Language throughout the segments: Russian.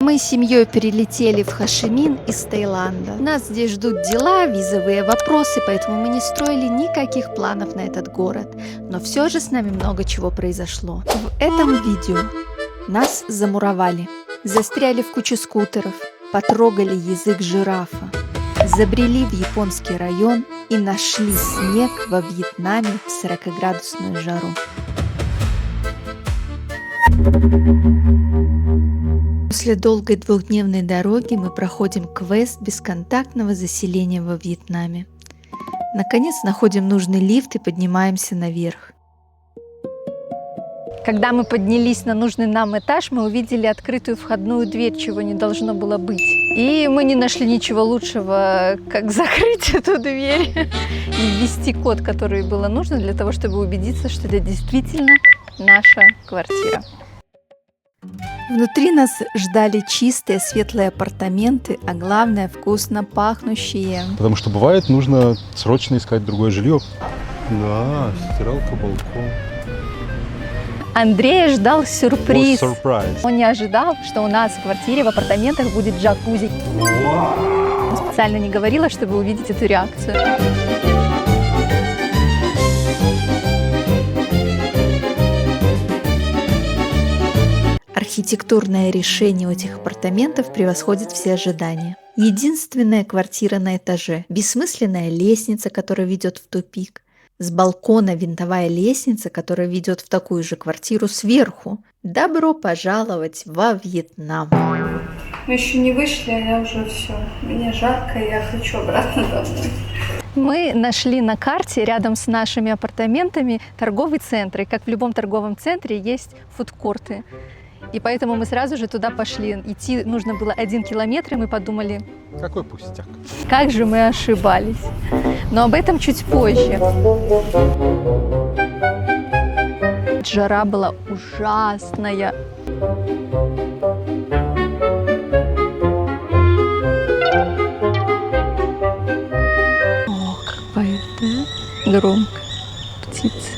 Мы с семьей перелетели в Хошимин из Таиланда. Нас здесь ждут дела, визовые вопросы, поэтому мы не строили никаких планов на этот город. Но все же с нами много чего произошло. В этом видео нас замуровали, застряли в куче скутеров, потрогали язык жирафа, забрели в японский район и нашли снег во Вьетнаме в 40-градусную жару. После долгой двухдневной дороги мы проходим квест бесконтактного заселения во Вьетнаме. Наконец находим нужный лифт и поднимаемся наверх. Когда мы поднялись на нужный нам этаж, мы увидели открытую входную дверь, чего не должно было быть. И мы не нашли ничего лучшего, как закрыть эту дверь и ввести код, который было нужно для того, чтобы убедиться, что это действительно наша квартира. Внутри нас ждали чистые, светлые апартаменты, а главное, вкусно пахнущие. Потому что бывает, нужно срочно искать другое жилье. Да, стиралка, балкон. Андрея ждал сюрприз. Surprise. Он не ожидал, что у нас в квартире, в апартаментах будет джакузи. Я специально не говорила, чтобы увидеть эту реакцию. Архитектурное решение у этих апартаментов превосходит все ожидания. Единственная квартира на этаже, бессмысленная лестница, которая ведет в тупик, с балкона винтовая лестница, которая ведет в такую же квартиру сверху. Добро пожаловать во Вьетнам! Мы еще не вышли, а я уже все. Мне жарко, и я хочу обратно домой. Мы нашли на карте рядом с нашими апартаментами торговый центр. И как в любом торговом центре есть фудкорты. И поэтому мы сразу же туда пошли. Идти нужно было 1 километр, и мы подумали, Какой пустяк. как же мы ошибались. Но об этом чуть позже. Жара была ужасная. О, как поет, да? Громко. Птицы.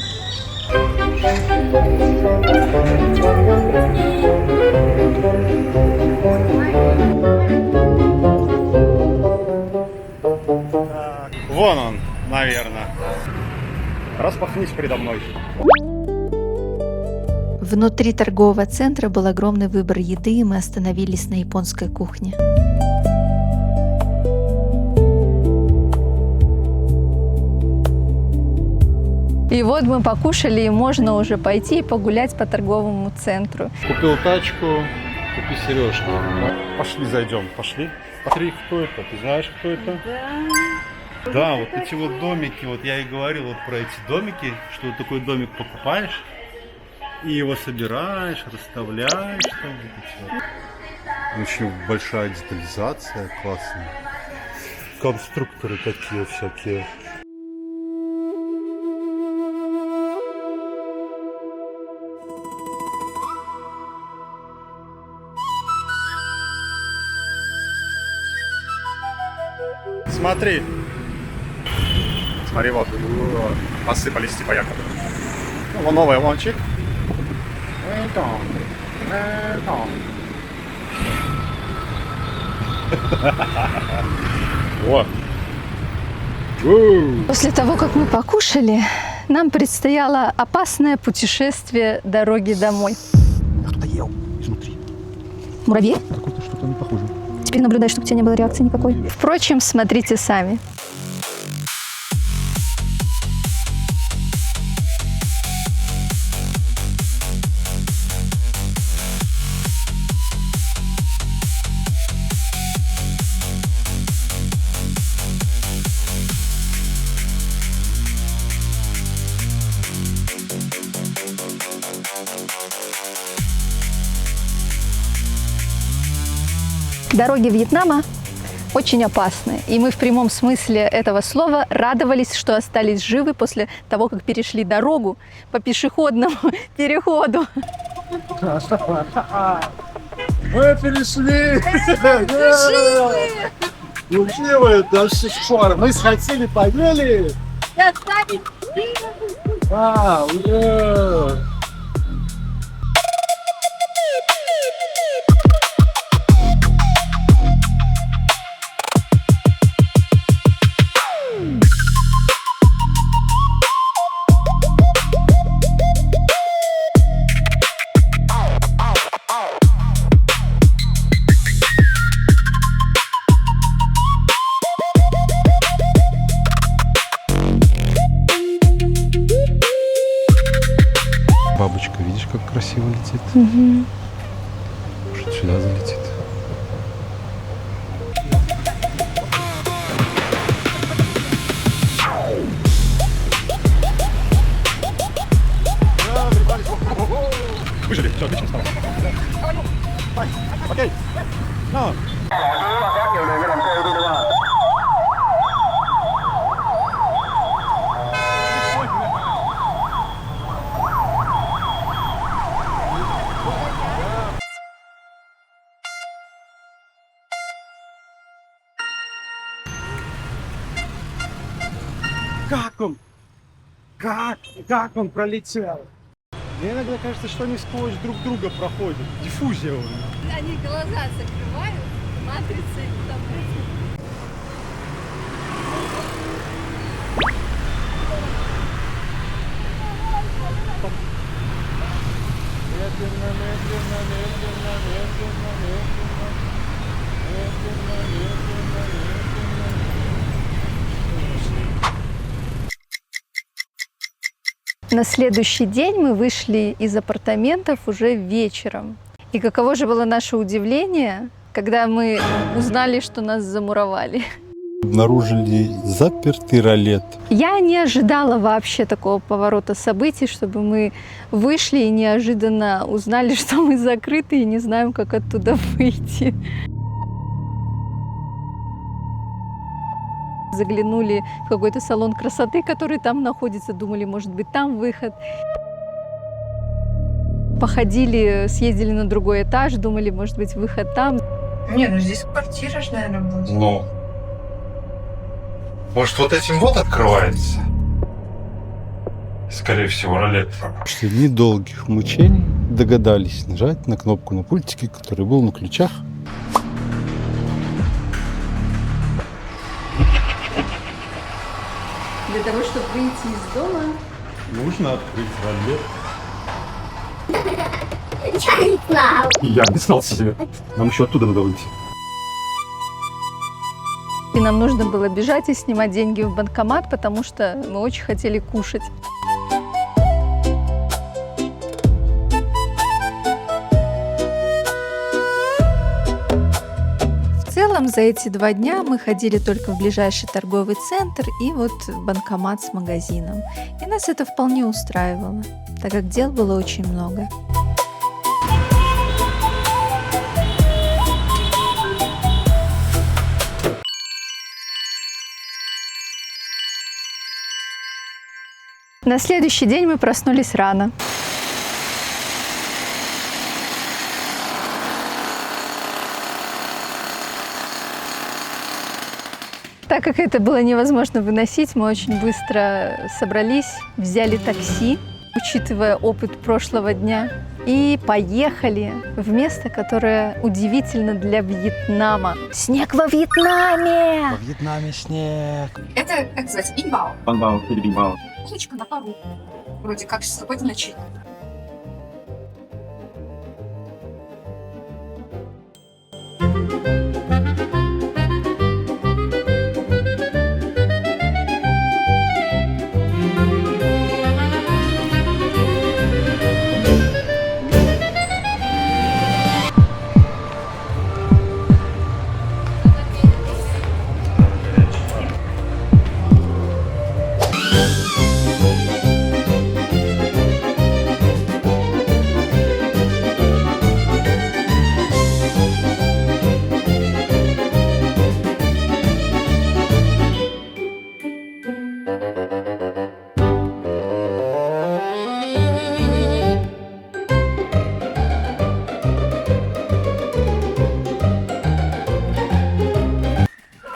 Вон он, наверное. Распахнись передо мной. Внутри торгового центра был огромный выбор еды, и мы остановились на японской кухне. И вот мы покушали, и можно уже пойти и погулять по торговому центру. Купил тачку, купи сережки. Пошли, зайдем, пошли. Смотри, кто это? Ты знаешь, кто это? Да, вот эти вот домики, вот я и говорил вот про эти домики, что вот такой домик покупаешь и его собираешь, расставляешь там вот. Очень большая детализация, классная. Конструкторы такие всякие. Смотри. Смотри, вот. Посыпались типа якобы. Ну, вон новый лончик. Вот. После того, как мы покушали, нам предстояло опасное путешествие дороги домой. Кто-то ел изнутри. Муравей? Какое-то что-то не похоже. Теперь наблюдай, чтобы у тебя не было реакции никакой. Впрочем, смотрите сами. Дороги Вьетнама очень опасны, и мы в прямом смысле этого слова радовались, что остались живы после того, как перешли дорогу по пешеходному переходу. Мы перешли! Учивы до сих пор. Мы схватили, поели. No. Как он? Как он пролетел? Мне иногда кажется, что они сквозь друг друга проходят. Диффузия у них. Они глаза закрывают, матрицы там. Медленно, медленно, медленно, медленно, медленно. Медленно, медленно, медленно. На следующий день мы вышли из апартаментов уже вечером. И каково же было наше удивление, когда мы узнали, что нас замуровали. Обнаружили запертый ролет. Я не ожидала вообще такого поворота событий, чтобы мы вышли и неожиданно узнали, что мы закрыты и не знаем, как оттуда выйти. Заглянули в какой-то салон красоты, который там находится, думали, может быть, там выход. Походили, съездили на другой этаж, думали, может быть, выход там. Не, ну здесь квартира же, наверное, будет. Ну, может, вот этим вот открывается? Скорее всего, ролет. После недолгих мучений догадались нажать на кнопку на пультике, который был на ключах. Для того, чтобы выйти из дома, Нужно открыть ролет. Я не знал себе. Нам еще оттуда надо выйти. и нам нужно было бежать и снимать деньги в банкомат, потому что мы очень хотели кушать. В целом за эти 2 дня мы ходили только в ближайший торговый центр и вот банкомат с магазином. И нас это вполне устраивало, так как дел было очень много. На следующий день мы проснулись рано. Так как это было невозможно выносить, мы очень быстро собрались, взяли такси, учитывая опыт прошлого дня, и поехали в место, которое удивительно для Вьетнама. Снег во Вьетнаме! Во Вьетнаме снег. Это, как называется, биньбао. Банбао или бинбао. Улочка на пару. Вроде как с какой-то ночи.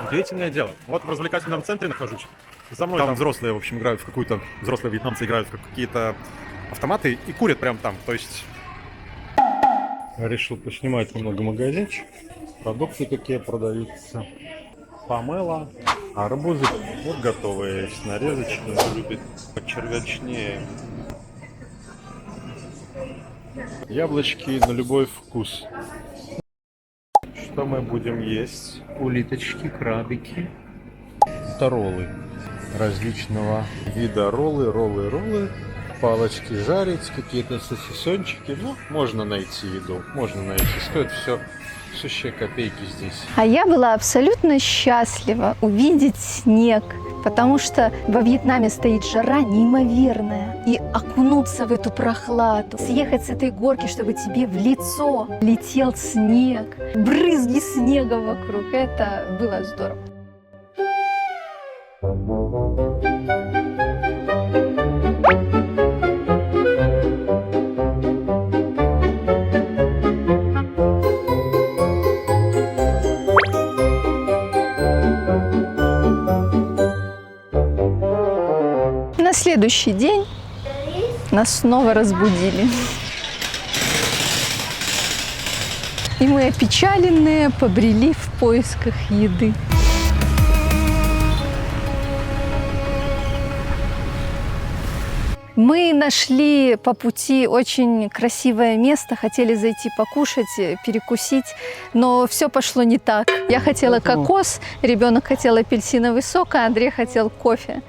Удивительное дело. Вот в развлекательном центре нахожусь. За мной там взрослые, в общем, играют в какую-то... Взрослые вьетнамцы играют в какие-то автоматы и курят прямо там. То есть... Решил поснимать немного магазинчик. Продукты какие продаются. Помело. Арбузы вот готовые есть. Нарезочные. Любит почервячнее. Яблочки на любой вкус. Что мы будем есть? Улиточки, крабики. Это роллы. Различного вида роллы. Палочки жарить, какие-то сосисончики. Ну, можно найти еду, можно найти. Стоит все сущие копейки здесь. А я была абсолютно счастлива увидеть снег, потому что во Вьетнаме стоит жара неимоверная. И окунуться в эту прохладу, съехать с этой горки, чтобы тебе в лицо летел снег, снега вокруг. Это было здорово. На следующий день нас снова разбудили. И мы, опечаленные, побрели в поисках еды. Мы нашли по пути очень красивое место, хотели зайти покушать, перекусить, но все пошло не так. Я хотела кокос, ребенок хотел апельсиновый сок, а Андрей хотел кофе.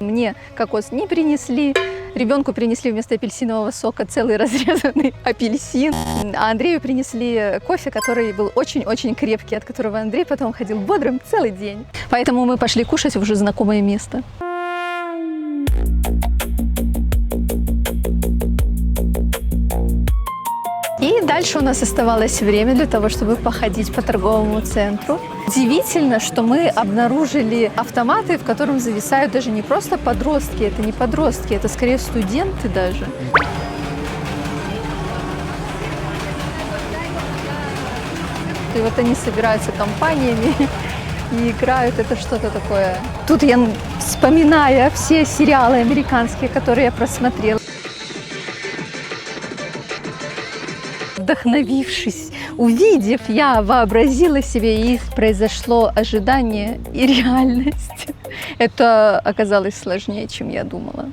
Мне кокос не принесли, ребенку принесли вместо апельсинового сока целый разрезанный апельсин, а Андрею принесли кофе, который был очень-очень крепкий, от которого Андрей потом ходил бодрым целый день. Поэтому мы пошли кушать в уже знакомое место. И дальше у нас оставалось время для того, чтобы походить по торговому центру. Удивительно, что мы обнаружили автоматы, в котором зависают даже не просто подростки, это не подростки, это скорее студенты даже. И вот они собираются компаниями и играют, это что-то такое. Тут я вспоминаю все сериалы американские, которые я просмотрела. Вдохновившись, увидев, я вообразила себе, и произошло ожидание и реальность. Это оказалось сложнее, чем я думала.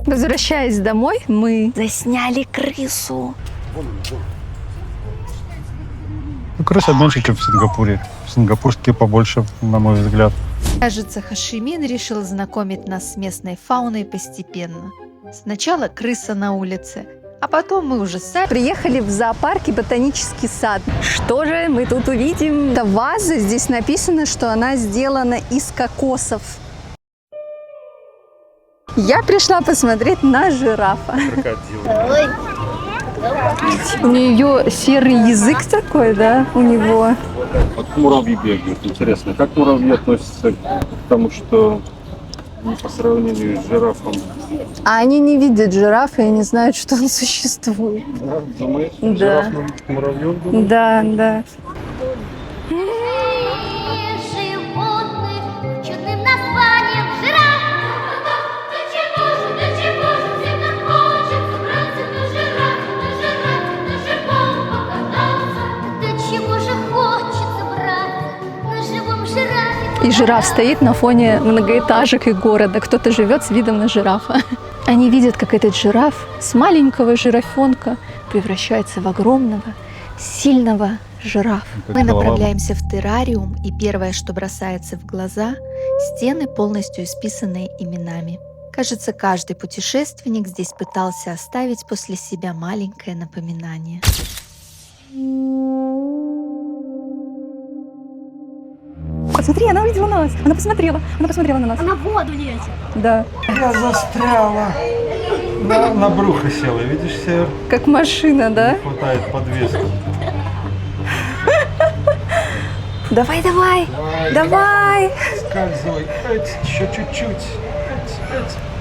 Возвращаясь домой, мы засняли крысу. Крысы меньше, чем в Сингапуре. Сингапурские побольше, на мой взгляд. Кажется, Хошимин решил знакомить нас с местной фауной постепенно. Сначала крыса на улице, а потом мы уже сами приехали в зоопарк и ботанический сад. Что же мы тут увидим? Это ваза, здесь написано, что она сделана из кокосов. Я пришла посмотреть на жирафа. У нее серый язык такой, да, у него. Вот муравьи бегают. Интересно, как муравьи относятся к тому, что по сравнению с жирафом? А они не видят жирафа и не знают, что он существует. Да, думаешь, Да. жираф муравьев думает? Да, да. Животных чудным названием жираф. До чего же всем так хочется браться на живом покататься. До чего же хочется браться на живом жирафе. И жираф стоит на фоне многоэтажек и города. Кто-то живет с видом на жирафа. Они видят, как этот жираф с маленького жирафенка превращается в огромного, сильного жирафа. Мы направляемся в террариум, и первое, что бросается в глаза – стены, полностью исписанные именами. Кажется, каждый путешественник здесь пытался оставить после себя маленькое напоминание. Посмотри, она увидела нас. Она посмотрела на нас. Она в воду лезет. Да. Я застряла. На брюхо села, видишь, Север? Как машина, да? Хватает подвески. Давай, давай, давай. Скальзывай. Еще чуть-чуть.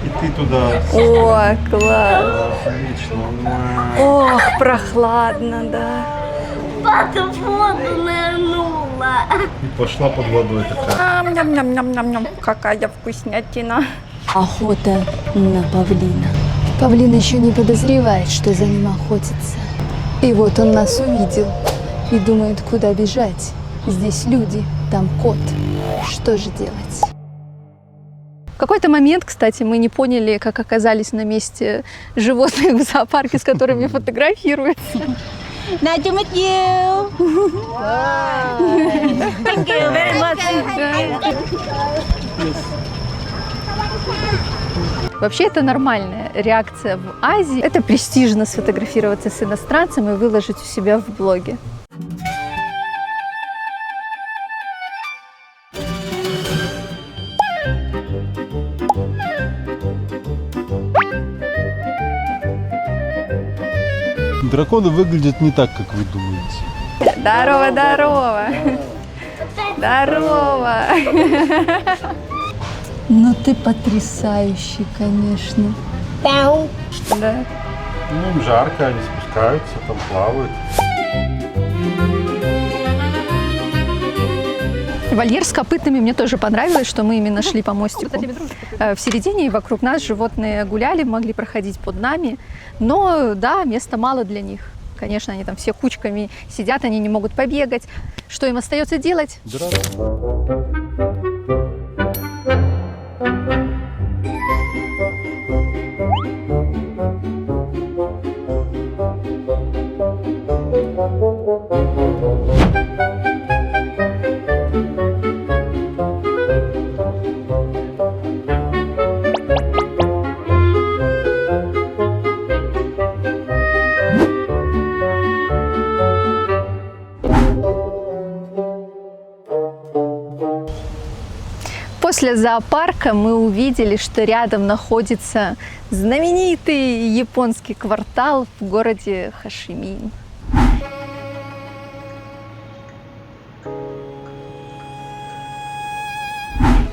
И ты туда. О, класс. Отлично. Ох, прохладно, да. Под воду нырнула. И пошла под водой такая. Ням-ням-ням-ням-ням. Какая вкуснятина. Охота на павлина. Павлин еще не подозревает, что за ним охотятся. И вот он нас увидел и думает, куда бежать. Здесь люди, там кот. Что же делать? В какой-то момент, кстати, мы не поняли, как оказались на месте животных в зоопарке, с которыми фотографируются. Nice to meet you. Thank you very much. Вообще это нормальная реакция в Азии. Это престижно сфотографироваться с иностранцем и выложить у себя в блоге. Драконы выглядят не так, как вы думаете. Здорово, здорово. Здорово. Ну ты потрясающий, конечно. Да. Ну, им жарко, они спускаются, там плавают. Вольер с копытными мне тоже понравилось, что мы именно шли по мостику в середине, и вокруг нас животные гуляли, могли проходить под нами. Но да, места мало для них. Конечно, они там все кучками сидят, они не могут побегать. Что им остается делать? После зоопарка мы увидели, что рядом находится знаменитый японский квартал в городе Хошимин.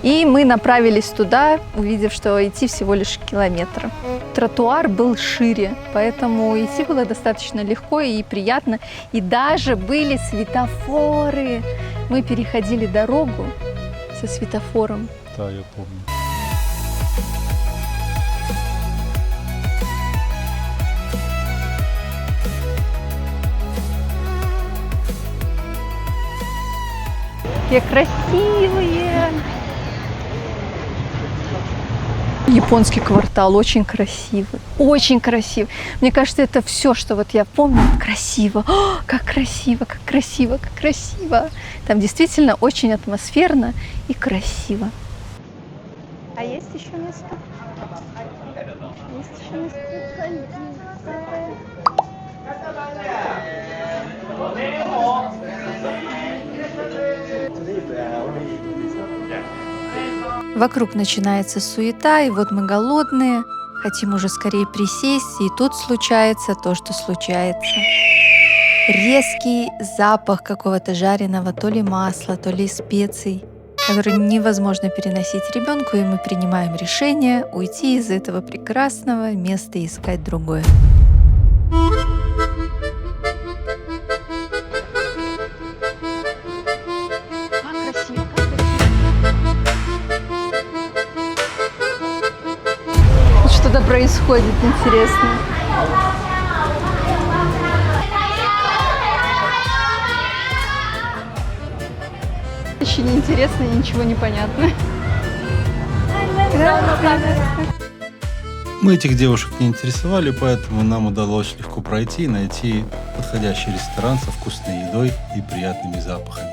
И мы направились туда, увидев, что идти всего лишь километр. Тротуар был шире, поэтому идти было достаточно легко и приятно. И даже были светофоры. Мы переходили дорогу со светофором. Да, я помню. Какие красивые! Японский квартал очень красивый, очень красивый. Мне кажется, это все, что вот я помню, красиво. О, как красиво, как красиво, как красиво. Там действительно очень атмосферно и красиво. А есть еще место? Есть еще место? Вокруг начинается суета, и вот мы голодные, хотим уже скорее присесть, и тут случается то, что случается. Резкий запах какого-то жареного то ли масла, то ли специй, который невозможно переносить ребенку, и мы принимаем решение уйти из этого прекрасного места и искать другое. Что-то происходит интересное. Очень интересно и ничего не понятно. Мы этих девушек не интересовали, поэтому нам удалось легко пройти и найти подходящий ресторан со вкусной едой и приятными запахами.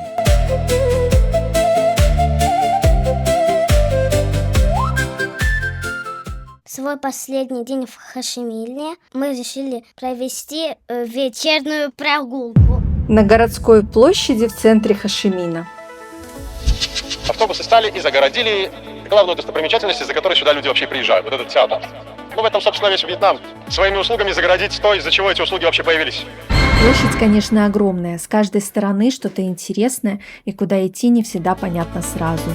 Свой последний день в Хошимине мы решили провести вечернюю прогулку. На городской площади в центре Хошимина. Автобусы стали и загородили главную достопримечательность, из-за которой сюда люди вообще приезжают, вот этот театр. Ну, в этом, собственно, весь Вьетнам. Своими услугами загородить то, из-за чего эти услуги вообще появились. Площадь, конечно, огромная. С каждой стороны что-то интересное, и куда идти не всегда понятно сразу.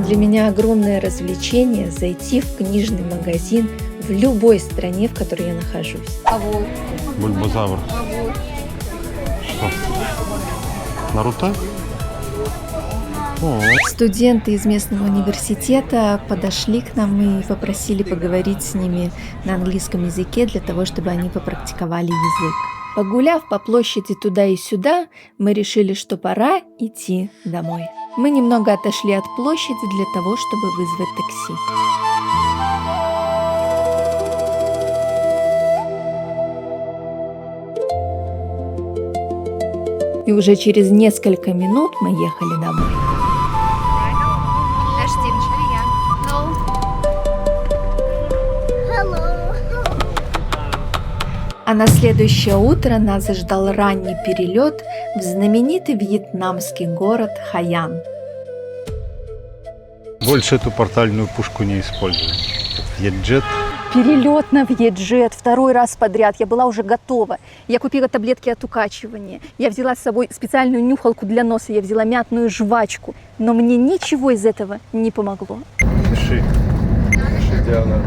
Для меня огромное развлечение зайти в книжный магазин в любой стране, в которой я нахожусь. А вот. Бульбазавр. А вот. Что? Наруто? Студенты из местного университета подошли к нам и попросили поговорить с ними на английском языке для того, чтобы они попрактиковали язык. Погуляв по площади туда и сюда, мы решили, что пора идти домой. Мы немного отошли от площади для того, чтобы вызвать такси. И уже через несколько минут мы ехали домой. А на следующее утро нас ждал ранний перелет в знаменитый вьетнамский город Хайан. Больше эту портальную пушку не используем. Вьетджет. Перелет на Вьетджет второй раз подряд. Я была уже готова. Я купила таблетки от укачивания. Я взяла с собой специальную нюхалку для носа. Я взяла мятную жвачку. Но мне ничего из этого не помогло. Пиши. Пиши, Диана.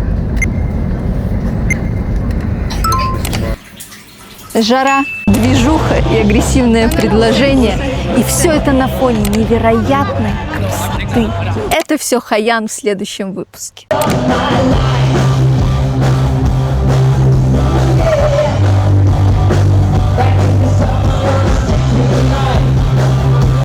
Жара, движуха и агрессивное предложение. И все это на фоне невероятной красоты. Это все Хайан в следующем выпуске.